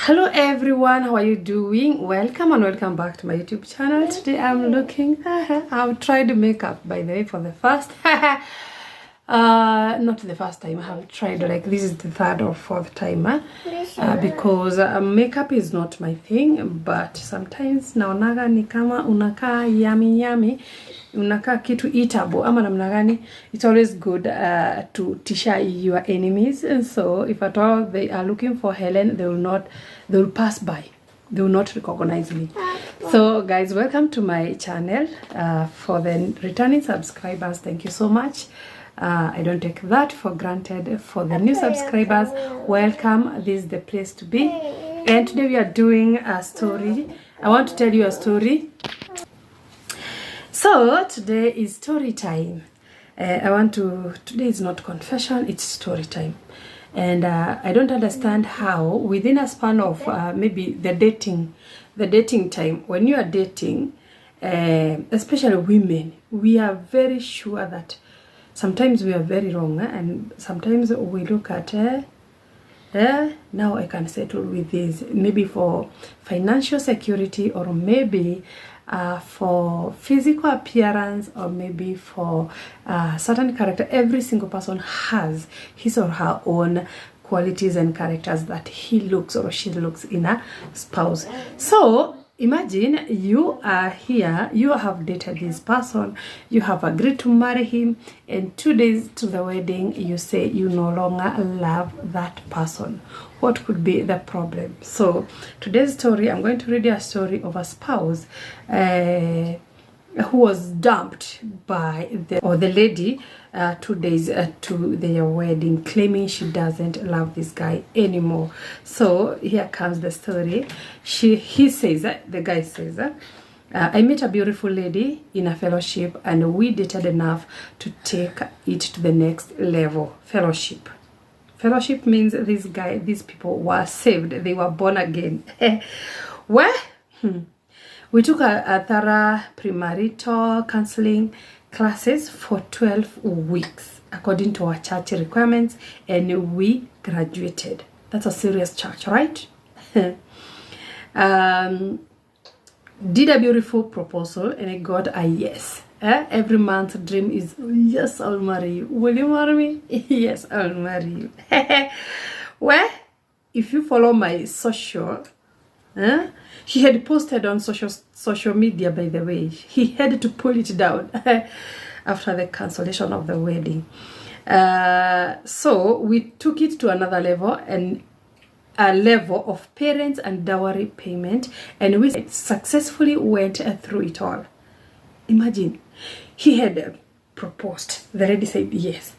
Hello everyone, how are you doing? Welcome and welcome back to my YouTube channel. Today I'm looking, I've tried makeup by the way for the first, not the first time, I have tried like this is the third or fourth time because makeup is not my thing, but sometimes naonaga ni kama unakaa yummy, unakaa kitu eatable ama namna gani. It's always good to tisha your enemies, and so if at all they are looking for Helen, they will pass by, they will not recognize me. So guys, welcome to my channel. For the returning subscribers, thank you so much. I don't take that for granted. For the new subscribers, welcome. This is the place to be. And today we are doing a story. I want to tell you a story. So today is story time. Today is not confession, it's story time. And I don't understand how within a span of maybe the dating time, when you are dating, especially women, we are very sure that sometimes we are very wrong, and sometimes we look at now I can settle with this, maybe for financial security, or maybe for physical appearance, or maybe for certain character. Every single person has his or her own qualities and characters that he looks or she looks in a spouse. So imagine you are here, you have dated this person, you have agreed to marry him, and 2 days to the wedding you say you no longer love that person. What could be the problem? So today's story, I'm going to read a story of a spouse who was dumped by the lady 2 days to their wedding, claiming she doesn't love this guy anymore. So here comes the story. He says, the guy says, I met a beautiful lady in a fellowship, and we dated enough to take it to the next level. Fellowship means these people were saved. They were born again. Well, we took a thorough premarital counseling classes for 12 weeks according to our church requirements, and we graduated. That's a serious church, right? Did a beautiful proposal, and I got a yes. Every month's dream is, yes, I'll marry you. Will you marry me? Yes, I'll marry you. Well, if you follow my social, he had posted on social media, by the way. He had to pull it down after the cancellation of the wedding. So we took it to another level, and a level of parents and dowry payment, and we successfully went through it all. Imagine, he had proposed, the lady said yes,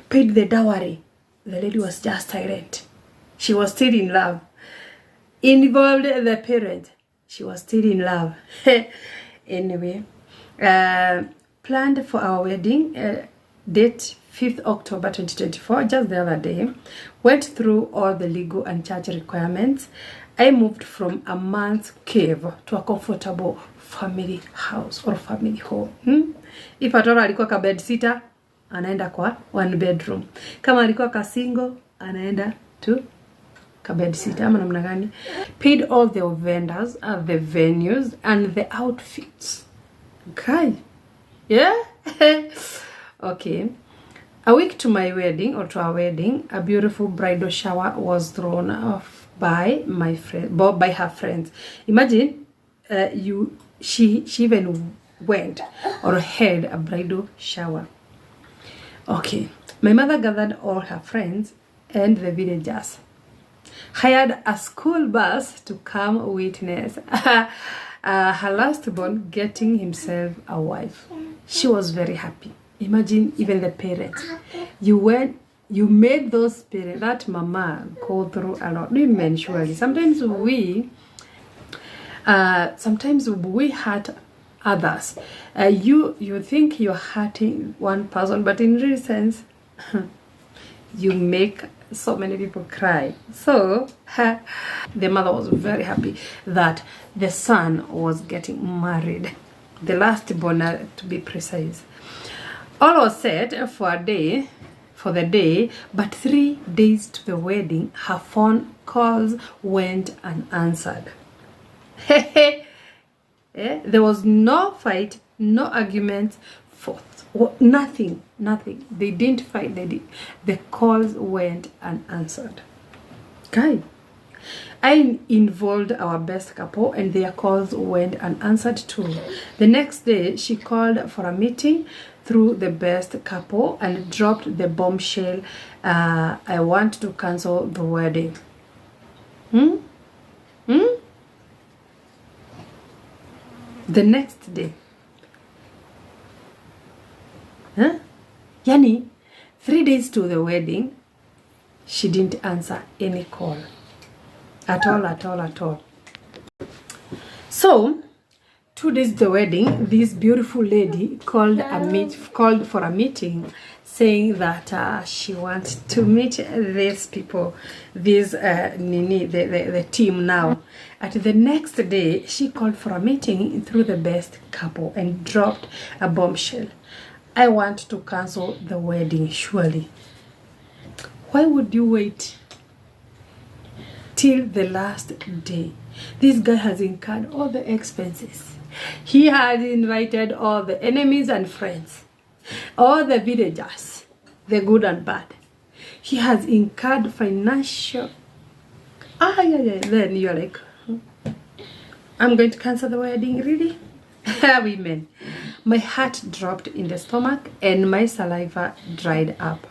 paid the dowry, the lady was just silent, she was still in love, involved the parent, she was still in love. Anyway, planned for our wedding date 5th October 2024, just the other day. Went through all the legal and church requirements. I moved from a man's cave to a comfortable family house or family home. If at all alikuwa ka bed sitter, anaenda kwa one bedroom. Kama alikuwa ka single, anaenda to ka bed sitter ama namna gani. Paid all the vendors, the venues, and the outfits. Okay. Yeah? Okay. A week to my wedding, or to our wedding, a beautiful bridal shower was thrown off by her friends. Imagine, she even went or had a bridal shower. Okay, my mother gathered all her friends and the villagers, hired a school bus to come witness her lastborn getting himself a wife. She was very happy. Imagine, even the parents, you made those parents, that mama, go through a lot. Women, surely sometimes we hurt others. You think you're hurting one person, but in real sense you make so many people cry. So the mother was very happy that the son was getting married, the last born to be precise. All was set for a day for the day, but 3 days to the wedding, her phone calls went unanswered. There was no fight, no arguments, nothing. They didn't fight. The calls went unanswered. Guy, I involved our best couple and their calls went unanswered too. The next day, she called for a meeting through the best couple and dropped the bombshell, I want to cancel the wedding. The next day, Yani, 3 days to the wedding, she didn't answer any call. At all. So, 2 days to the wedding, this beautiful lady called for a meeting, saying that she wants to meet these people, the team now. At the next day, she called for a meeting through the best couple and dropped a bombshell. I want to cancel the wedding, surely. Why would you wait till the last day? This guy has incurred all the expenses. He had invited all the enemies and friends, all the villagers, the good and bad. He has incurred financial. Then you're like, I'm going to cancel the wedding, really? Women. My heart dropped in the stomach and my saliva dried up.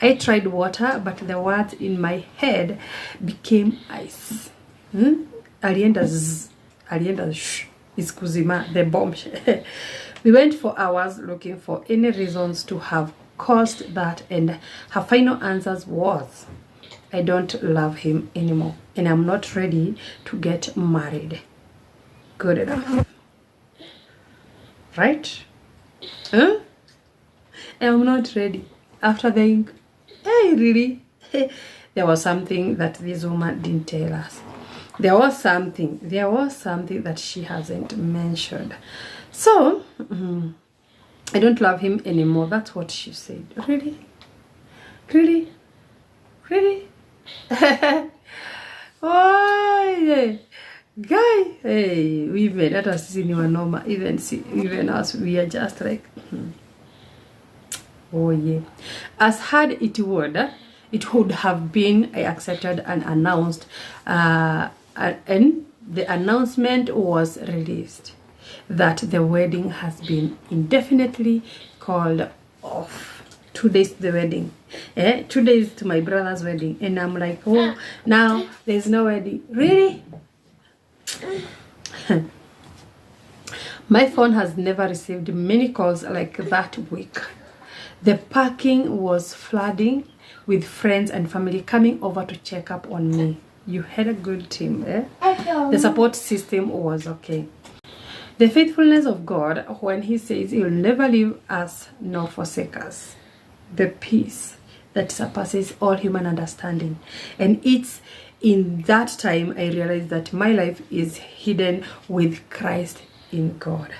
I tried water, but the words in my head became ice. Alienda iskuzima, the bombshell. We went for hours looking for any reasons to have caused that, and her final answers was, I don't love him anymore and I'm not ready to get married. Good enough. Right? I'm not ready. After the hey, really? There was something that this woman didn't tell us. There was something that she hasn't mentioned. So, I don't love him anymore. That's what she said. Really? Oh, yeah. Guy, hey, women, that was seen you normal. Even us, we are just like, oh yeah. As hard it would have been, I accepted and announced, and the announcement was released that the wedding has been indefinitely called off. 2 days to the wedding, 2 days to my brother's wedding, and I'm like, oh, now there's no wedding. Really? My phone has never received many calls like that week. The parking was flooding with friends and family coming over to check up on me. You had a good team, eh? The support system was okay. The faithfulness of God when he says he will never leave us nor forsake us. The peace that surpasses all human understanding. And it's in that time I realized that my life is hidden with Christ in God.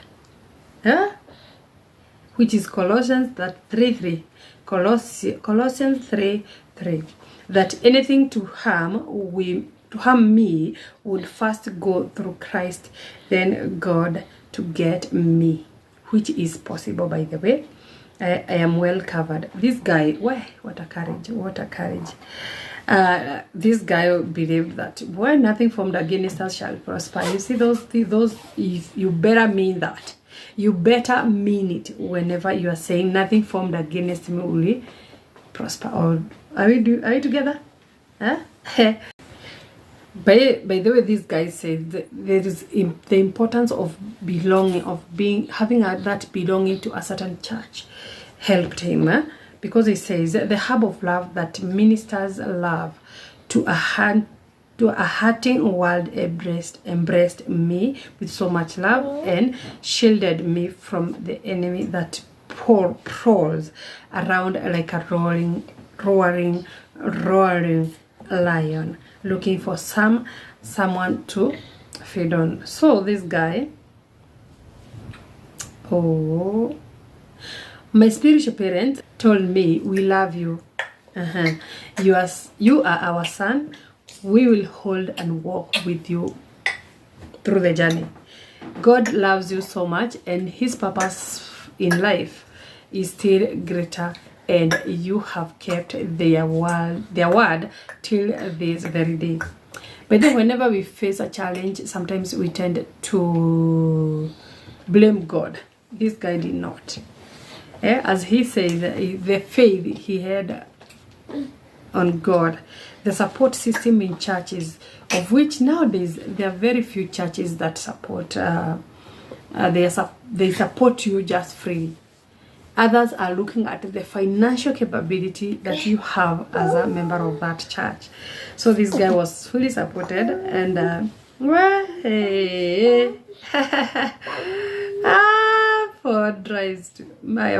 Which is Colossians 3:3. Colossians 3:3. That anything to harm me would first go through Christ, then God to get me. Which is possible, by the way. I am well covered. This guy, what a courage. This guy believed that nothing formed against us shall prosper. You see those you better mean that. You better mean it whenever you are saying nothing formed against me will prosper. Or are we together? Huh? By the way, this guy says there is the importance of belonging, having that belonging to a certain church helped him, because he says the hub of love that ministers love to a hurting world embraced me with so much love and shielded me from the enemy that prowls around like a roaring lion, looking for someone to feed on. So this guy, My spiritual parents told me, we love you. You are our son. We will hold and walk with you through the journey. God loves you so much, and his purpose in life is still greater, and you have kept their word till this very day. But then whenever we face a challenge, sometimes we tend to blame God. This guy did not. As he says, the faith he had on God, the support system in churches, of which nowadays there are very few churches that support, they support you just free. Others are looking at the financial capability that you have as a member of that church. So this guy was fully supported, and for drives to my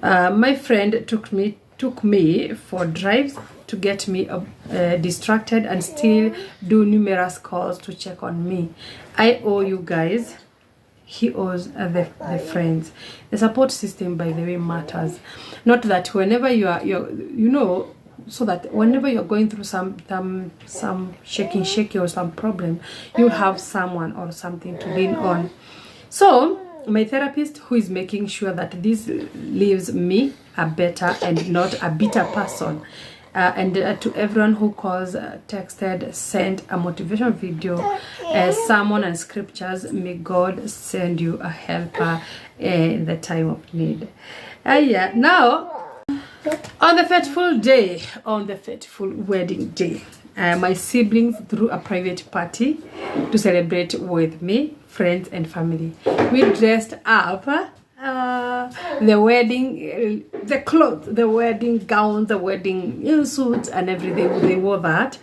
my friend took me for drives to get me distracted and still do numerous calls to check on me. I owe you guys. He owes the friends. The support system, by the way, matters. Not that whenever so that whenever you're going through some shaky or some problem, you have someone or something to lean on. So my therapist, who is making sure that this leaves me a better and not a bitter person, and to everyone who calls, texted, sent a motivation video, sermon and scriptures, may God send you a helper in the time of need. Now, on the fateful wedding day, my siblings threw a private party to celebrate with me, friends and family. We dressed up, the wedding, the clothes, the wedding gowns, the wedding suits and everything. They wore that,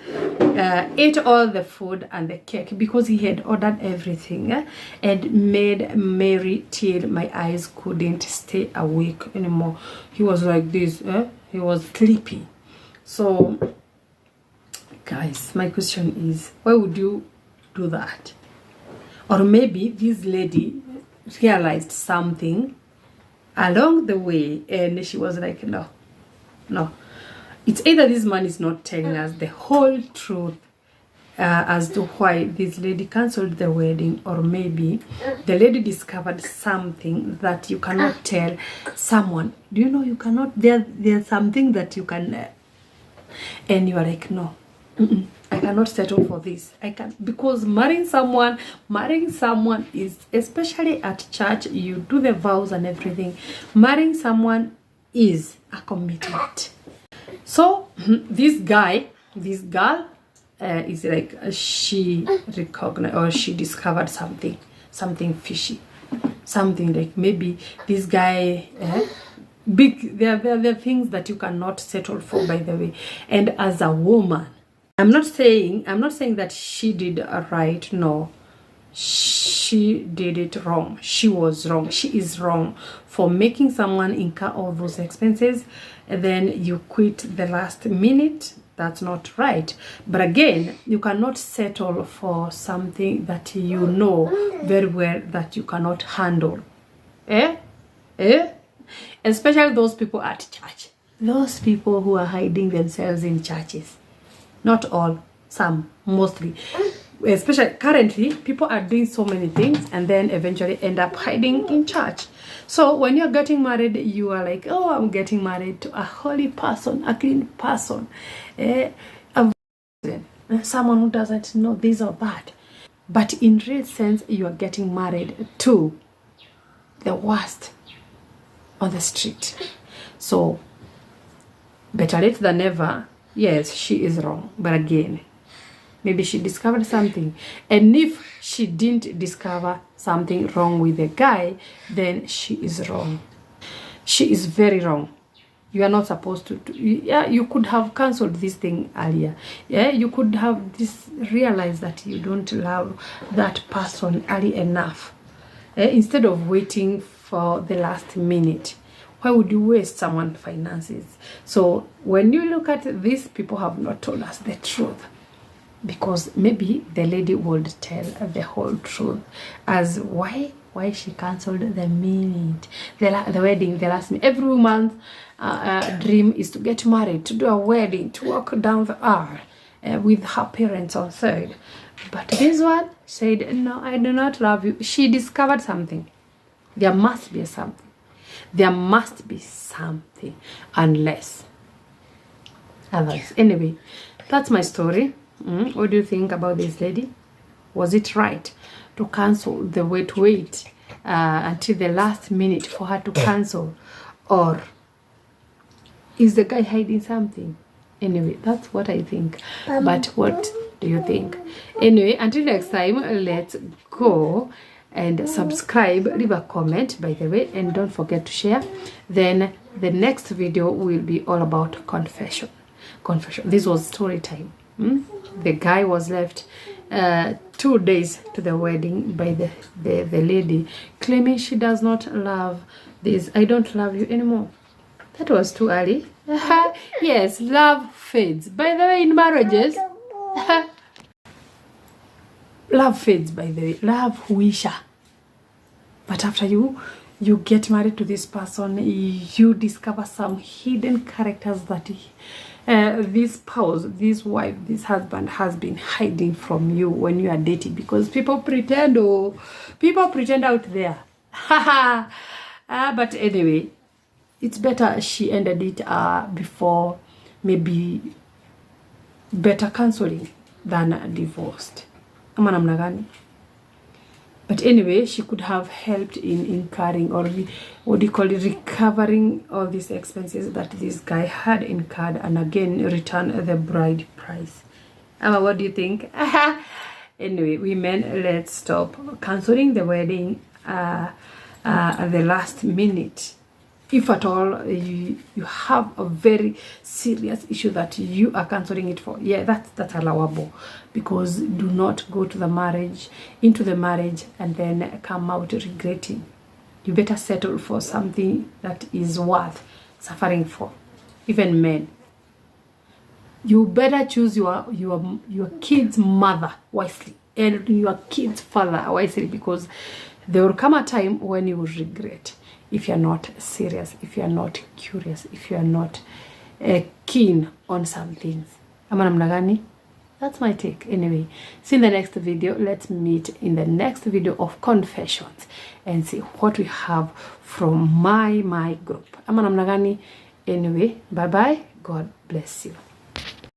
ate all the food and the cake because he had ordered everything, and made merry till my eyes couldn't stay awake anymore. He was like this, he was sleepy. So guys, my question is, why would you do that? Or maybe this lady realized something along the way and she was like, no, it's either this man is not telling us the whole truth as to why this lady cancelled the wedding, or maybe the lady discovered something that you cannot tell someone. Do you know you cannot, there's something that you can and you are like, no, I cannot settle for this. I can't, because marrying someone is, especially at church, you do the vows and everything. Marrying someone is a commitment. So this girl is like, she recognized or she discovered something fishy, something like maybe this guy big. There are things that you cannot settle for, by the way. And as a woman, I'm not saying that she did right. No, she did it wrong. She was wrong. She is wrong for making someone incur all those expenses, and then you quit the last minute. That's not right. But again, you cannot settle for something that you know very well that you cannot handle. Especially those people at church. Those people who are hiding themselves in churches. Not all, some, mostly. Especially currently, people are doing so many things and then eventually end up hiding in church. So when you're getting married, you are like, oh, I'm getting married to a holy person, a clean person, someone who doesn't know this or that. But in real sense, you are getting married to the worst on the street. So better late than never. Yes, she is wrong, but again, maybe she discovered something. And if she didn't discover something wrong with the guy, then she is wrong. She is very wrong. You are not supposed to you could have cancelled this thing earlier. You could have realized that you don't love that person early enough, instead of waiting for the last minute. Why would you waste someone's finances? So when you look at this, people have not told us the truth, because maybe the lady would tell the whole truth as why why she cancelled the minute, the wedding, the last minute. Every woman's dream is to get married, to do a wedding, to walk down the aisle with her parents on side. But this one said, no, I do not love you. She discovered something. There must be something. There must be something, unless others. Anyway, that's my story. What do you think about this lady? Was it right to cancel the wait until the last minute for her to cancel, or is the guy hiding something? Anyway, that's what I think. But what do you think? Anyway, until next time, let's go and subscribe, leave a comment, by the way, and don't forget to share. Then the next video will be all about confession. This was story time. The guy was left 2 days to the wedding by the lady, claiming she does not love this. I don't love you anymore. That was too early. Yes, love fades. By the way, in marriages, love fades, by the way. Love huisha. But after you get married to this person, you discover some hidden characters that this spouse, this wife, this husband has been hiding from you when you are dating, because people pretend out there. But anyway, it's better she ended it before, maybe better cancelling than divorced. Ama namna gani? But anyway, she could have helped in incurring, or recovering all these expenses that this guy had incurred, and again return the bride price. Ama, what do you think? Anyway, women, let's stop cancelling the wedding at the last minute. If at all you have a very serious issue that you are cancelling it for, yeah, that's allowable, because do not go to into the marriage and then come out regretting. You better settle for something that is worth suffering for. Even men, you better choose your kid's mother wisely and your kid's father wisely, because there will come a time when you will regret. If you're not serious, if you're not curious, if you're not keen on some things. Ama namna gani? That's my take. Anyway, see you in the next video. Let's meet in the next video of confessions and see what we have from my group. Ama namna gani? Anyway, bye bye. God bless you.